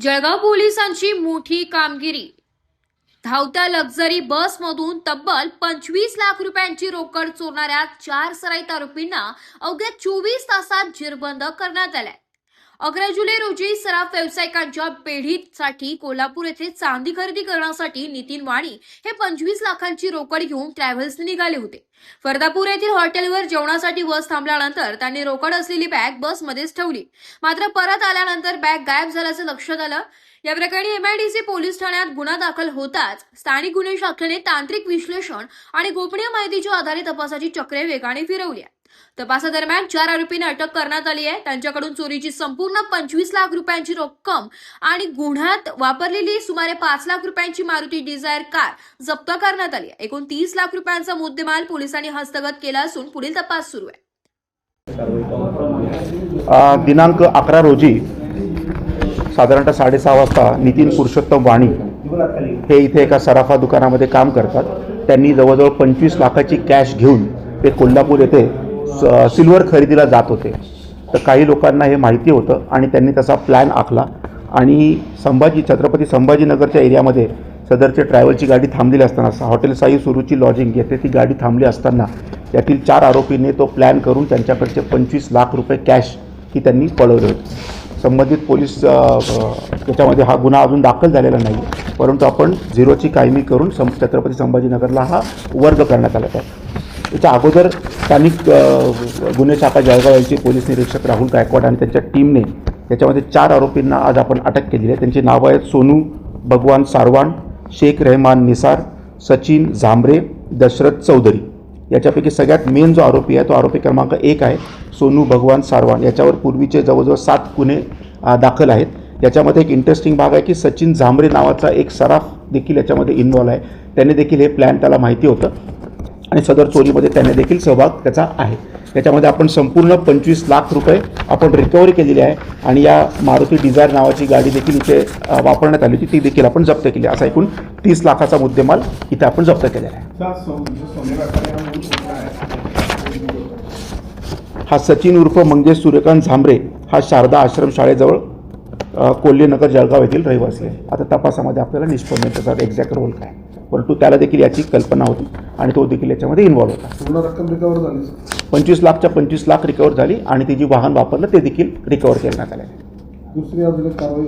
जळगाव पोलिसांची मोठी कामगिरी। धावत्या लक्झरी बसमधून तब्बल 25 लाख रुपयांची रोकड चोरणाऱ्या 4 सराईत आरोपींना अवघ्या 24 तासात जेरबंद करण्यात आले। 11 जुलै रोजी सराफ व्यावसायिकांच्या पेढीसाठी कोल्हापूर येथे चांदी खरेदी करण्यासाठी नितीन वाणी हे 25 लाखांची रोकड घेऊन ट्रॅव्हल्सने निघाले होते। फरदापूर येथील हॉटेलवर जेवणासाठी बस थांबल्यानंतर त्यांनी रोकड असलेली बॅग बसमध्येच ठेवली। मात्र परत आल्यानंतर बॅग गायब झाल्याचे लक्षात आलं। या प्रकरणी MIDC पोलीस ठाण्यात गुन्हा दाखल होताच स्थानिक गुन्हे शाखेने तांत्रिक विश्लेषण आणि गोपनीय माहितीच्या आधारे तपासाची चक्रे वेगाने फिरवली आहे। तपासादरम्यान 4 आरोपींना अटक करण्यात आली आहे। त्यांच्याकडून चोरीची संपूर्ण 25 लाख रुपयांची रक्कम आणि गुन्ह्यात वापरलेली सुमारे 5 लाख रुपयांची मारुती डिझायर कार जप्त करण्यात आली आहे। एकूण 30 लाख रुपयांचा मुद्देमाल पोलिसांनी हस्तगत केला असून पुढील तपास सुरू आहे। दिनांक 11 रोजी साधारणतः 6:30 वाजता नितीन पुरुषोत्तम वाणी हे इथे एका सराफा दुकानामध्ये काम करतात। त्यांनी जवळजवळ 25 लाखाची कॅश घेऊन ते कोल्हापूर येथे सिल्वर खरेदीला जात होते। तर काही लोकांना हे माहिती होतं आणि त्यांनी त्याचा प्लॅन आखला आणि छत्रपती संभाजीनगरच्या एरियामध्ये सदरच्या ट्रॅव्हलची गाडी थांबलेली असताना हॉटेल साई सुरूची लॉजिंग येथे ती गाडी थांबली असताना यातील 4 आरोपींनी तो प्लॅन करून त्यांच्याकडचे 25 लाख रुपये कॅश ही त्यांनी पळवले होते। संबंधित पोलीस त्याच्यामध्ये हा गुन्हा अजून दाखल झालेला नाही, परंतु आपण झिरोची कायमी करून छत्रपती संभाजीनगरला हा वर्ग करण्यात आला आहे। त्याच्या अगोदर स्थानिक गुन्हे शाखा जळगाव यांचे पोलीस निरीक्षक राहुल गायकवाड आणि त्यांच्या टीमने याच्यामध्ये 4 आरोपींना आज आपण अटक केली आहे। त्यांची नावं आहेत सोनू भगवान सारवान, शेख रहमान निसार, सचिन झांबरे, दशरथ चौधरी। याच्यापैकी सगळ्यात मेन जो आरोपी आहे तो आरोपी क्रमांक 1 आहे सोनू भगवान सारवान। याच्यावर पूर्वीचे जवळजवळ 7 गुन्हे दाखल आहेत। याच्यामध्ये एक इंटरेस्टिंग भाग आहे की सचिन झांबरे नावाचा एक सराफ देखील याच्यामध्ये इन्व्हॉल्व आहे। त्याने देखील हे प्लॅन त्याला माहिती होतं आणि सदर चोरीमध्ये त्याने देखील सहभाग त्याचा आहे। याच्यामध्ये आपण संपूर्ण 25 लाख रुपये आपण रिकव्हरी केलेली आहे आणि या मारुती डिझायर नावाची गाडी देखील इथे वापरण्यात आली होती, ती देखील आपण जप्त केली। असा एकूण 30 लाखाचा मुद्देमाल इथे आपण जप्त केलेला आहे। हा सचिन उर्फ मंगेश सूर्यकांत झांबरे हा शारदा आश्रम शाळेजवळ कोल्हेनगर जळगाव येथील रहिवासी आहे। आता तपासामध्ये आपल्याला निष्पन्न त्याचा एक्झॅक्ट रोल काय, परंतु त्याला देखील याची कल्पना होती आणि तो देखील याच्यामध्ये इन्व्हॉल्व होता। पूर्ण रक्कम रिकवर झाली, 25 लाखच्या 25 लाख रिकवर झाली आणि ते जे वाहन वापरलं ते देखील रिकवर करण्यात आले। दुसरी अजून कारवाई